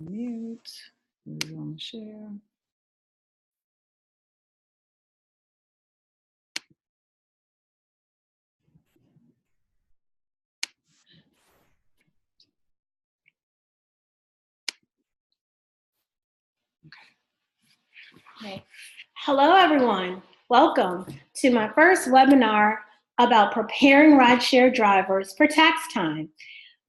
Mute. We're going to share. Okay. Hello, everyone. Welcome to my first webinar about preparing rideshare drivers for tax time.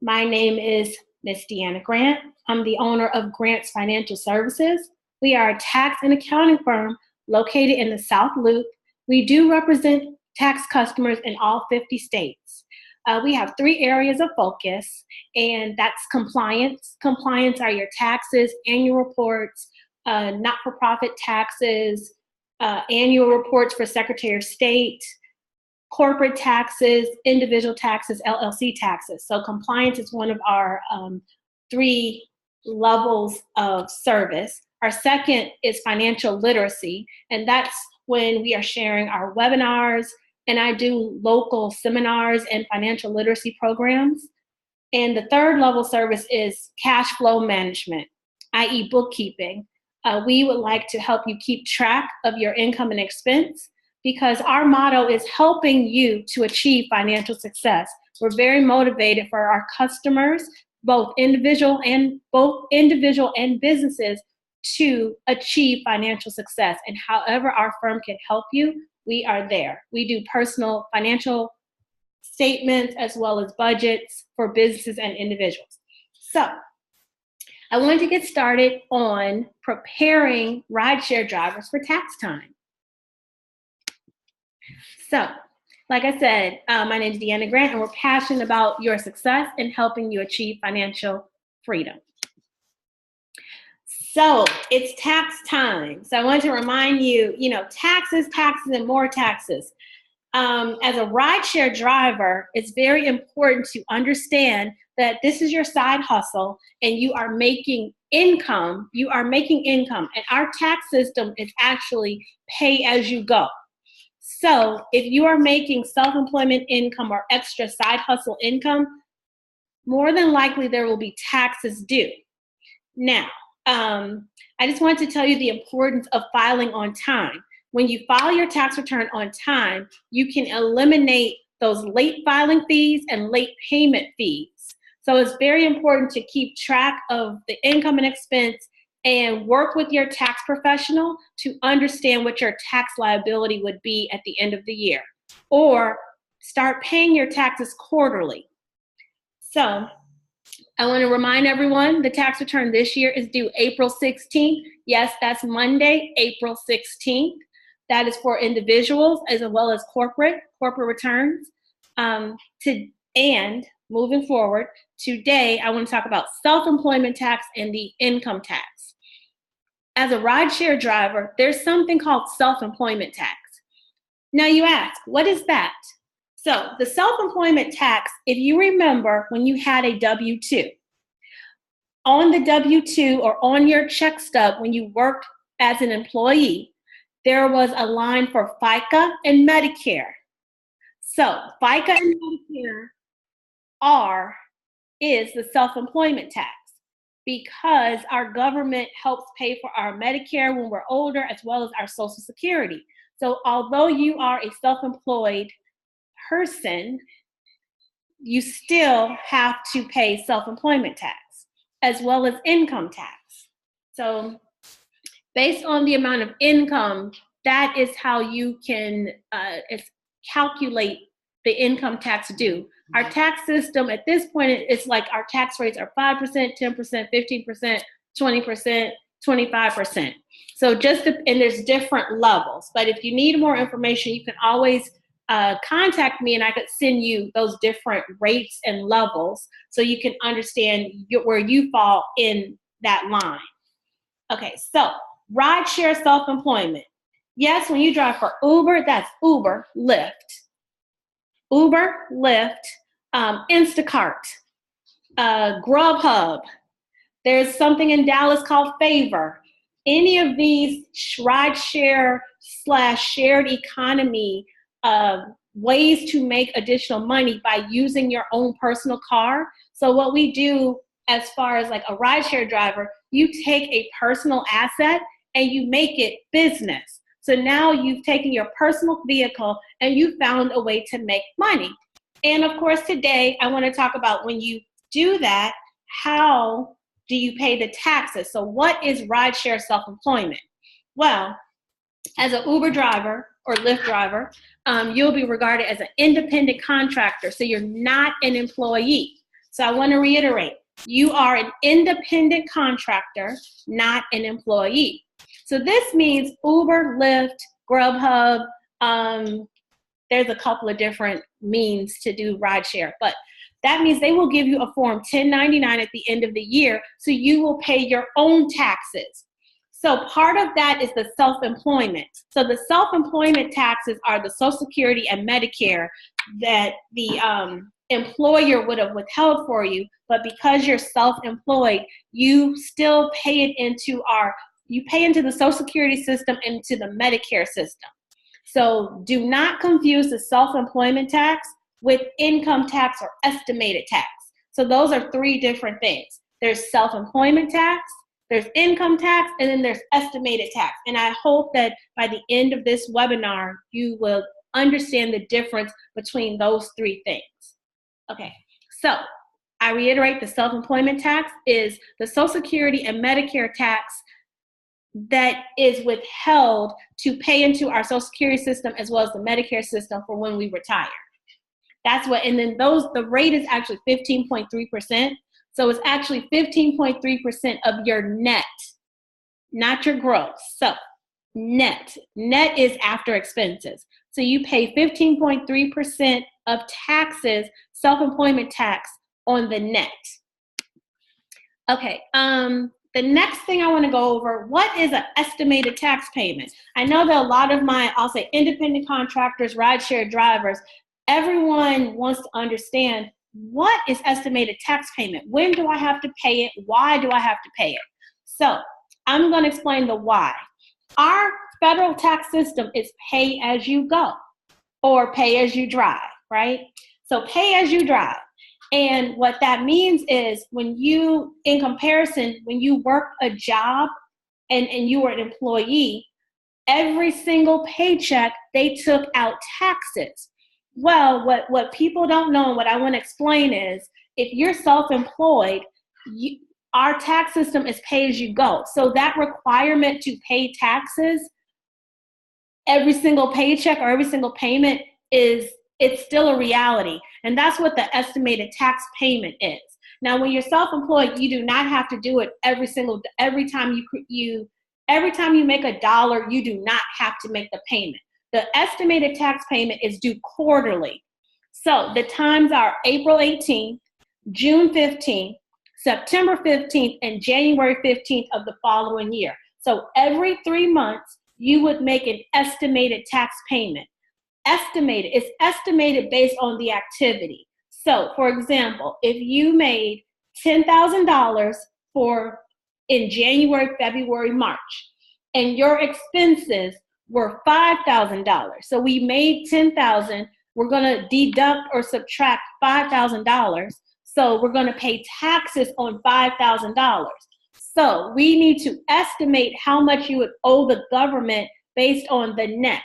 My name is Miss Deanna Grant. I'm the owner of Grant's Financial Services. We are a tax and accounting firm located in the South Loop. We do represent tax customers in all 50 states. We have 3 areas of focus, and that's compliance. Compliance are your taxes, annual reports, not-for-profit taxes, annual reports for Secretary of State, corporate taxes, individual taxes, LLC taxes. So compliance is one of our 3 levels of service. Our second is financial literacy, and that's when we are sharing our webinars, and I do local seminars and financial literacy programs. And the third level service is cash flow management, i.e. bookkeeping. We would like to help you keep track of your income and expense, because our motto is helping you to achieve financial success. We're very motivated for our customers, both individual and businesses, to achieve financial success. And however our firm can help you, we are there. We do personal financial statements as well as budgets for businesses and individuals. So I wanted to get started on preparing rideshare drivers for tax time. So, like I said, my name is Deanna Grant, and we're passionate about your success and helping you achieve financial freedom. So, it's tax time. So I want to remind you, taxes, and more taxes. As a rideshare driver, it's very important to understand that this is your side hustle and you are making income. And our tax system is actually pay as you go. So if you are making self-employment income or extra side hustle income, more than likely there will be taxes due. Now, I just wanted to tell you the importance of filing on time. When you file your tax return on time, you can eliminate those late filing fees and late payment fees. So it's very important to keep track of the income and expense and work with your tax professional to understand what your tax liability would be at the end of the year. or start paying your taxes quarterly. So I want to remind everyone the tax return this year is due April 16th. Yes, that's Monday, April 16th. That is for individuals as well as corporate returns. And moving forward, today I want to talk about self-employment tax and the income tax. As a rideshare driver, there's something called self-employment tax. Now you ask, what is that? So the self-employment tax, if you remember when you had a W-2, on the W-2 or on your check stub when you worked as an employee, there was a line for FICA and Medicare. So FICA and Medicare is the self-employment tax because our government helps pay for our Medicare when we're older as well as our Social Security. So although you are a self-employed person, you still have to pay self-employment tax as well as income tax. So based on the amount of income, that is how you can calculate the income tax due. Our tax system at this point, it's like our tax rates are 5%, 10%, 15%, 20%, 25%. So and there's different levels. But if you need more information, you can always contact me and I could send you those different rates and levels so you can understand where you fall in that line. Okay, so rideshare self-employment. Yes, when you drive for Uber, that's Uber, Lyft. Instacart, Grubhub. There's something in Dallas called Favor. Any of these rideshare / shared economy ways to make additional money by using your own personal car. So what we do as far as like a rideshare driver, you take a personal asset and you make it business. So now you've taken your personal vehicle and you found a way to make money. And of course, today I want to talk about when you do that, how do you pay the taxes? So what is rideshare self-employment? Well, as an Uber driver or Lyft driver, you'll be regarded as an independent contractor. So you're not an employee. So I want to reiterate, you are an independent contractor, not an employee. So this means Uber, Lyft, Grubhub, there's a couple of different means to do rideshare, but that means they will give you a Form 1099 at the end of the year, so you will pay your own taxes. So part of that is the self-employment. So the self-employment taxes are the Social Security and Medicare that the employer would have withheld for you, but because you're self-employed, you still pay it into the Social Security system and into the Medicare system. So do not confuse the self-employment tax with income tax or estimated tax. So those are three different things. There's self-employment tax, there's income tax, and then there's estimated tax. And I hope that by the end of this webinar, you will understand the difference between those three things. Okay, so I reiterate, the self-employment tax is the Social Security and Medicare tax that is withheld to pay into our Social Security system as well as the Medicare system for when we retire. That's what, and then the rate is actually 15.3%. So it's actually 15.3% of your net, not your gross. So net is after expenses. So you pay 15.3% of taxes, self-employment tax on the net. Okay, the next thing I want to go over, what is an estimated tax payment? I know that a lot of I'll say independent contractors, rideshare drivers, everyone wants to understand, what is estimated tax payment? When do I have to pay it? Why do I have to pay it? So I'm going to explain the why. Our federal tax system is pay as you go or pay as you drive, right? So pay as you drive. And what that means is in comparison, when you work a job and you were an employee, every single paycheck, they took out taxes. Well, what people don't know and what I want to explain is, if you're self-employed, our tax system is pay as you go. So that requirement to pay taxes every single paycheck or every single payment it's still a reality. And that's what the estimated tax payment is. Now, when you're self-employed, you do not have to do it every time you make a dollar, you do not have to make the payment. The estimated tax payment is due quarterly. So the times are April 18th, June 15th, September 15th, and January 15th of the following year. So every 3 months, you would make an estimated tax payment. Estimated, it's estimated based on the activity. So, for example, if you made $10,000 in January, February, March, and your expenses were $5,000. So we made $10,000. We're going to deduct or subtract $5,000. So we're going to pay taxes on $5,000. So we need to estimate how much you would owe the government based on the net.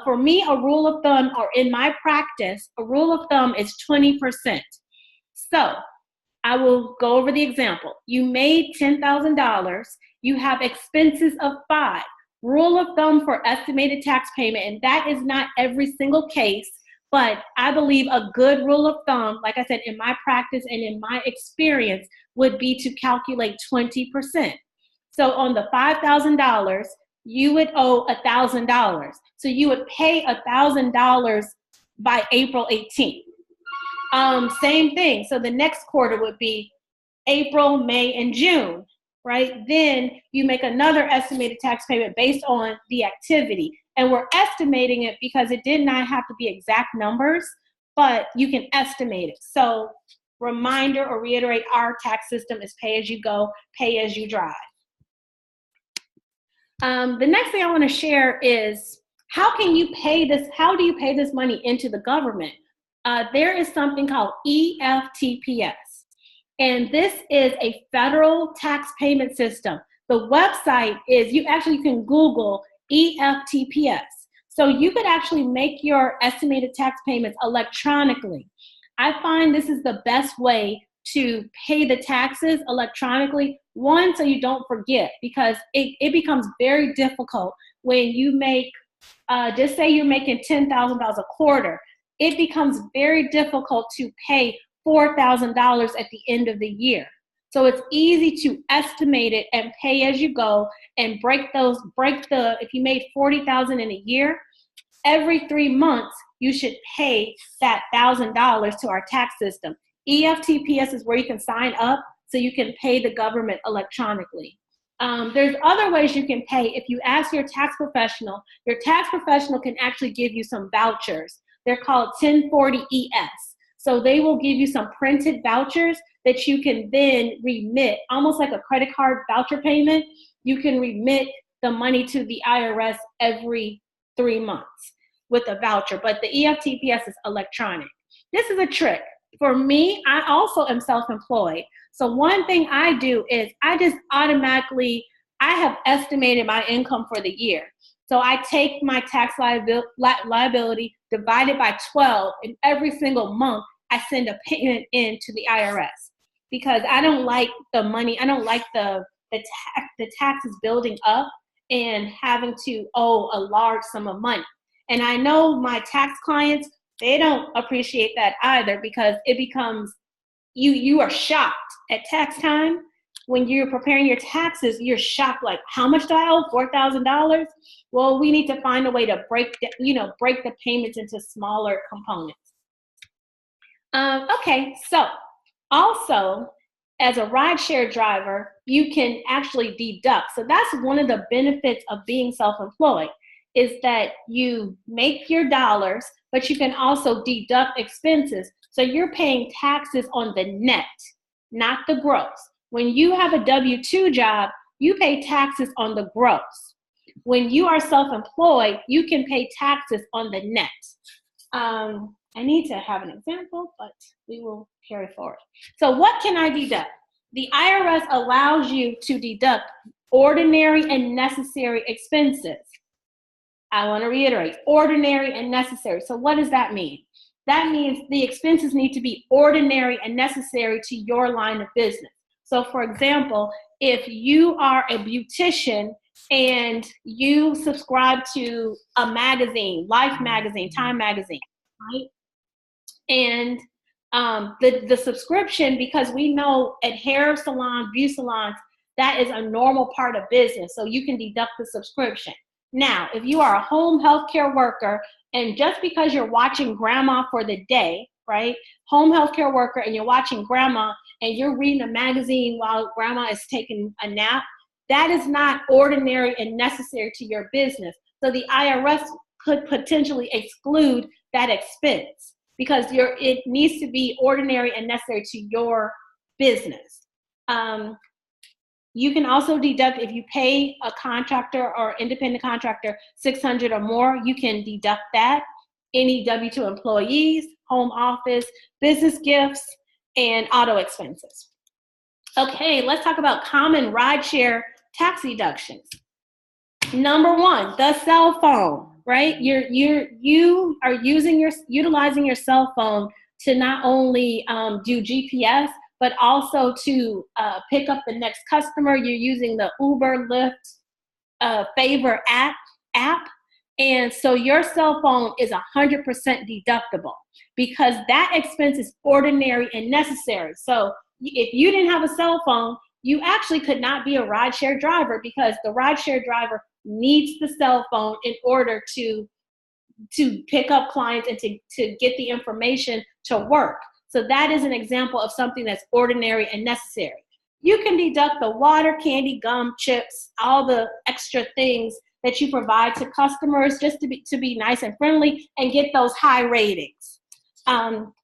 For me, a rule of thumb, or in my practice, a rule of thumb is 20%. So I will go over the example. You made $10,000. You have expenses of $5,000. Rule of thumb for estimated tax payment, and that is not every single case, but I believe a good rule of thumb, like I said, in my practice and in my experience, would be to calculate 20%. So on the $5,000, you would owe $1,000. So you would pay $1,000 by April 18th. Same thing. So the next quarter would be April, May, and June, right? Then you make another estimated tax payment based on the activity. And we're estimating it because it did not have to be exact numbers, but you can estimate it. So reminder or reiterate, our tax system is pay as you go, pay as you drive. The next thing I want to share is how do you pay this money into the government? There is something called EFTPS, and this is a federal tax payment system. The website is, you can Google EFTPS. So you could actually make your estimated tax payments electronically. I find this is the best way to pay the taxes electronically. One, so you don't forget, because it becomes very difficult when you make, just say you're making $10,000 a quarter. It becomes very difficult to pay $4,000 at the end of the year. So it's easy to estimate it and pay as you go and if you made $40,000 in a year, every 3 months, you should pay that $1,000 to our tax system. EFTPS is where you can sign up so you can pay the government electronically. There's other ways you can pay. If you ask your tax professional can actually give you some vouchers. They're called 1040-ES. So they will give you some printed vouchers that you can then remit, almost like a credit card voucher payment. You can remit the money to the IRS every 3 months with a voucher, but the EFTPS is electronic. This is a trick. For me, I also am self-employed. So one thing I do is I have estimated my income for the year. So I take my tax liability, divide it by 12, and every single month I send a payment in to the IRS, because I don't like the money. I don't like the taxes building up and having to owe a large sum of money. And I know my tax clients, they don't appreciate that either, because it becomes, you are shocked at tax time. When you're preparing your taxes, you're shocked, like, how much do I owe? $4,000? Well, we need to find a way to break the payments into smaller components. Okay, so also, as a RideShare driver, you can actually deduct. So that's one of the benefits of being self-employed, is that you make your dollars, but you can also deduct expenses. So you're paying taxes on the net, not the gross. When you have a W-2 job, you pay taxes on the gross. When you are self-employed, you can pay taxes on the net. I need to have an example, but we will carry forward. So what can I deduct? The IRS allows you to deduct ordinary and necessary expenses. I want to reiterate, ordinary and necessary. So what does that mean? That means the expenses need to be ordinary and necessary to your line of business. So for example, if you are a beautician and you subscribe to a magazine, Life magazine, Time magazine, right? And the subscription, because we know at hair salons, beauty salons, that is a normal part of business. So you can deduct the subscription. Now, if you are a home healthcare worker, and just because you're watching grandma for the day, right? Home healthcare worker, and you're watching grandma and you're reading a magazine while grandma is taking a nap, that is not ordinary and necessary to your business. So the IRS could potentially exclude that expense, because it needs to be ordinary and necessary to your business. You can also deduct, if you pay a contractor or independent contractor $600 or more, you can deduct that. Any W-2 employees, home office, business gifts, and auto expenses. Okay, let's talk about common rideshare tax deductions. Number one, the cell phone, right? You are utilizing your cell phone to not only do GPS, but also to pick up the next customer. You're using the Uber, Lyft, Favor app, and so your cell phone is 100% deductible, because that expense is ordinary and necessary. So if you didn't have a cell phone, you actually could not be a rideshare driver, because the rideshare driver needs the cell phone in order to pick up clients and to get the information to work. So that is an example of something that's ordinary and necessary. You can deduct the water, candy, gum, chips, all the extra things that you provide to customers, just to be nice and friendly and get those high ratings.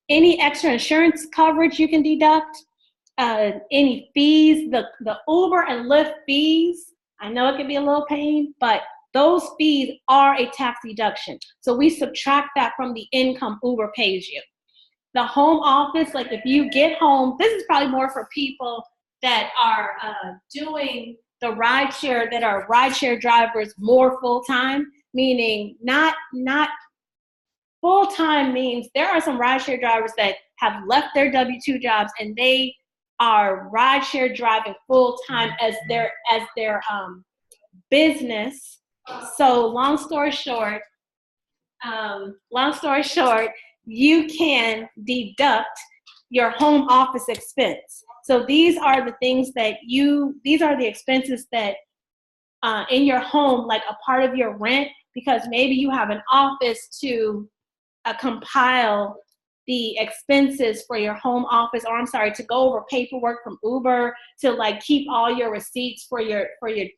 Any extra insurance coverage you can deduct. Any fees, the Uber and Lyft fees, I know it can be a little pain, but those fees are a tax deduction. So we subtract that from the income Uber pays you. The home office, like if you get home, this is probably more for people that are doing the rideshare, that are rideshare drivers more full-time, meaning not full-time means there are some rideshare drivers that have left their W-2 jobs and they are rideshare driving full-time as their business. So long story short, you can deduct your home office expense. So these are the things that these are the expenses that in your home, like a part of your rent, because maybe you have an office to compile the expenses for your home office, or to go over paperwork from Uber, to like keep all your receipts for your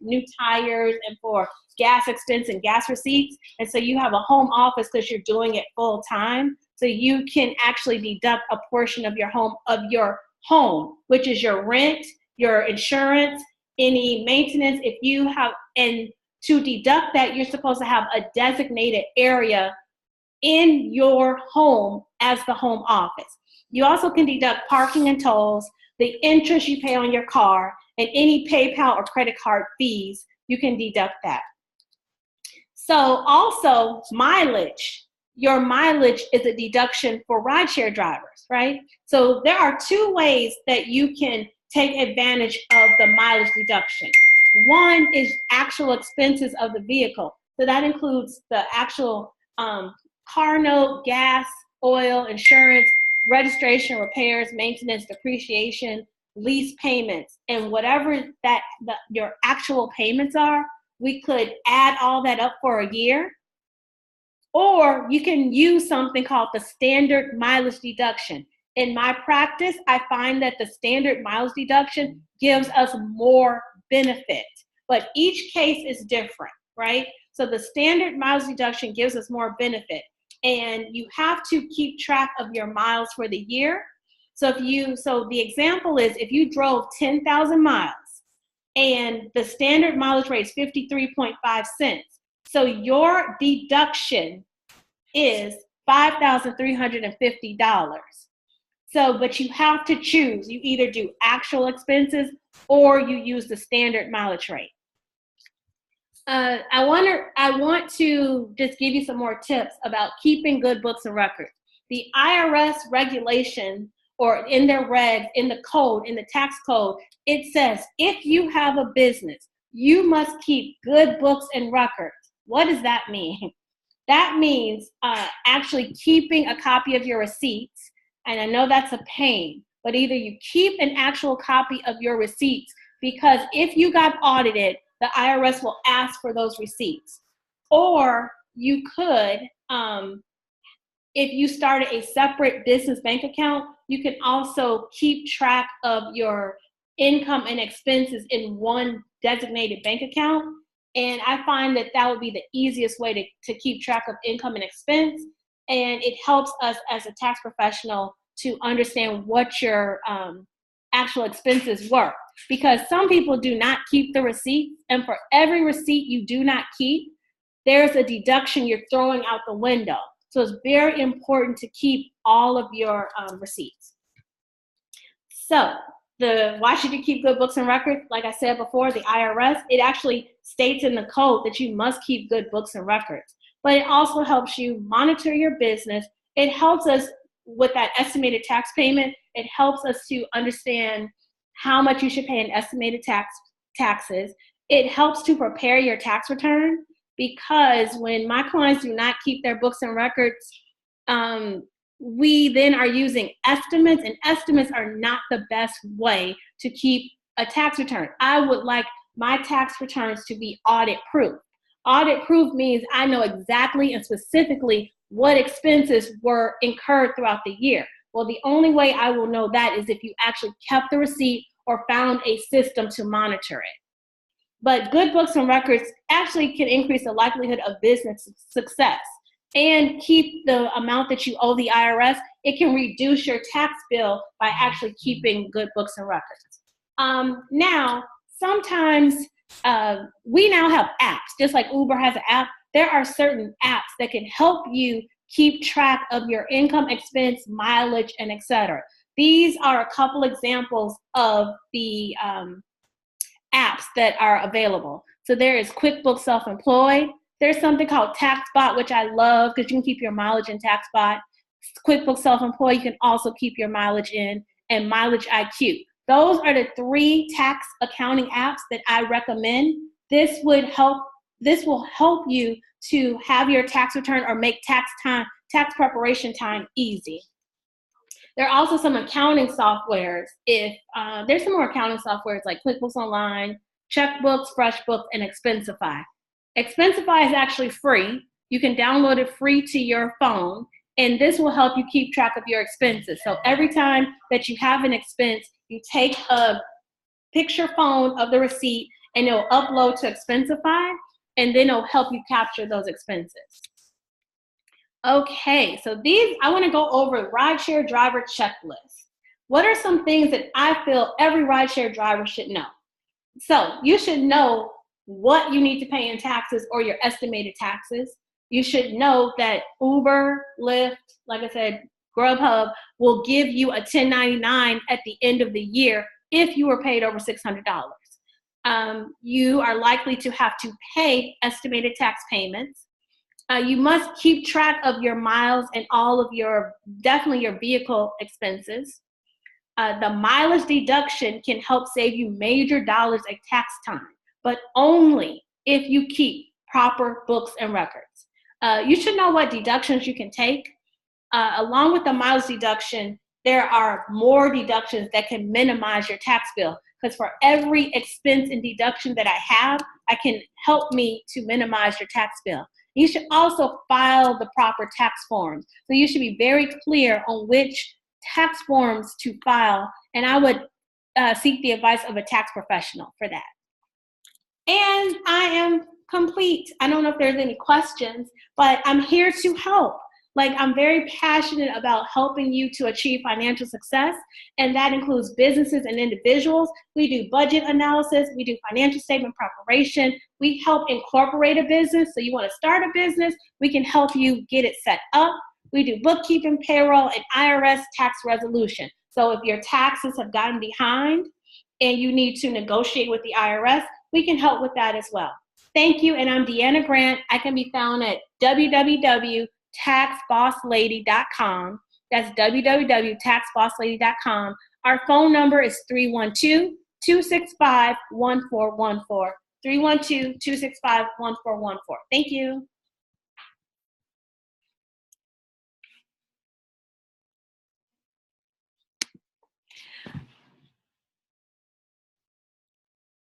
new tires and for gas expense and gas receipts. And so you have a home office because you're doing it full time. So you can actually deduct a portion of your home, which is your rent, your insurance, any maintenance. If you have, and to deduct that, you're supposed to have a designated area in your home as the home office. You also can deduct parking and tolls, the interest you pay on your car, and any PayPal or credit card fees, you can deduct that. So also mileage. Your mileage is a deduction for rideshare drivers, right? So there are two ways that you can take advantage of the mileage deduction. One is actual expenses of the vehicle. So that includes the actual car note, gas, oil, insurance, registration, repairs, maintenance, depreciation, lease payments, and whatever your actual payments are, we could add all that up for a year. Or you can use something called the standard mileage deduction. In my practice, I find that the standard mileage deduction gives us more benefit, but each case is different, right? So the standard mileage deduction gives us more benefit, and you have to keep track of your miles for the year. So the example is, if you drove 10,000 miles and the standard mileage rate is 53.5 cents, so your deduction is $5,350. So, but you have to choose. You either do actual expenses or you use the standard mileage rate. I want to just give you some more tips about keeping good books and records. The IRS regulation, or in their regs, in the code, in the tax code, it says if you have a business, you must keep good books and records. What does that mean? That means actually keeping a copy of your receipts. And I know that's a pain, but either you keep an actual copy of your receipts, because if you got audited, the IRS will ask for those receipts. Or you could, if you started a separate business bank account, you can also keep track of your income and expenses in one designated bank account. And I find that that would be the easiest way to keep track of income and expense. And it helps us as a tax professional to understand what your actual expenses were. Because some people do not keep the receipts. And for every receipt you do not keep, there's a deduction you're throwing out the window. So it's very important to keep all of your receipts. So why should you keep good books and records? Like I said before, the IRS, it actually states in the code that you must keep good books and records. But it also helps you monitor your business. It helps us with that estimated tax payment. It helps us to understand how much you should pay in estimated taxes. It helps to prepare your tax return, because when my clients do not keep their books and records, we then are using estimates, and estimates are not the best way to keep a tax return. I would like my tax returns to be audit proof. Audit proof means I know exactly and specifically what expenses were incurred throughout the year. Well, the only way I will know that is if you actually kept the receipt or found a system to monitor it. But good books and records actually can increase the likelihood of business success and keep the amount that you owe the IRS. It can reduce your tax bill by actually keeping good books and records. Now, sometimes we now have apps, just like Uber has an app. There are certain apps that can help you keep track of your income, expense, mileage, and etc. These are a couple examples of the apps that are available. So there is QuickBooks Self-Employed. There's something called TaxBot, which I love because you can keep your mileage in TaxBot. QuickBooks Self-Employed, you can also keep your mileage in, and Mileage IQ. Those are the 3 tax accounting apps that I recommend. This will help you to have your tax return or make tax preparation time easy. There are also some accounting softwares. There's some more accounting softwares like QuickBooks Online, Checkbooks, FreshBooks, and Expensify. Expensify is actually free. You can download it free to your phone, and this will help you keep track of your expenses. So every time that you have an expense, you take a picture phone of the receipt and it'll upload to Expensify, and then it'll help you capture those expenses. Okay, so I want to go over RideShare driver checklist. What are some things that I feel every RideShare driver should know? So you should know what you need to pay in taxes or your estimated taxes. You should know that Uber, Lyft, like I said, Grubhub will give you a 1099 at the end of the year if you were paid over $600. You are likely to have to pay estimated tax payments. You must keep track of your miles and all of definitely your vehicle expenses. The mileage deduction can help save you major dollars at tax time, but only if you keep proper books and records. You should know what deductions you can take. Along with the mileage deduction, there are more deductions that can minimize your tax bill, because for every expense and deduction that I have, I can help me to minimize your tax bill. You should also file the proper tax forms. So you should be very clear on which tax forms to file, and I would seek the advice of a tax professional for that. And I am complete. I don't know if there's any questions, but I'm here to help. I'm very passionate about helping you to achieve financial success, and that includes businesses and individuals. We do budget analysis, we do financial statement preparation, we help incorporate a business. So you want to start a business, we can help you get it set up. We do bookkeeping, payroll, and IRS tax resolution. So if your taxes have gotten behind and you need to negotiate with the IRS, we can help with that as well. Thank you, and I'm Deanna Grant. I can be found at www.taxbosslady.com. That's www.taxbosslady.com. Our phone number is 312-265-1414. 312-265-1414. Thank you.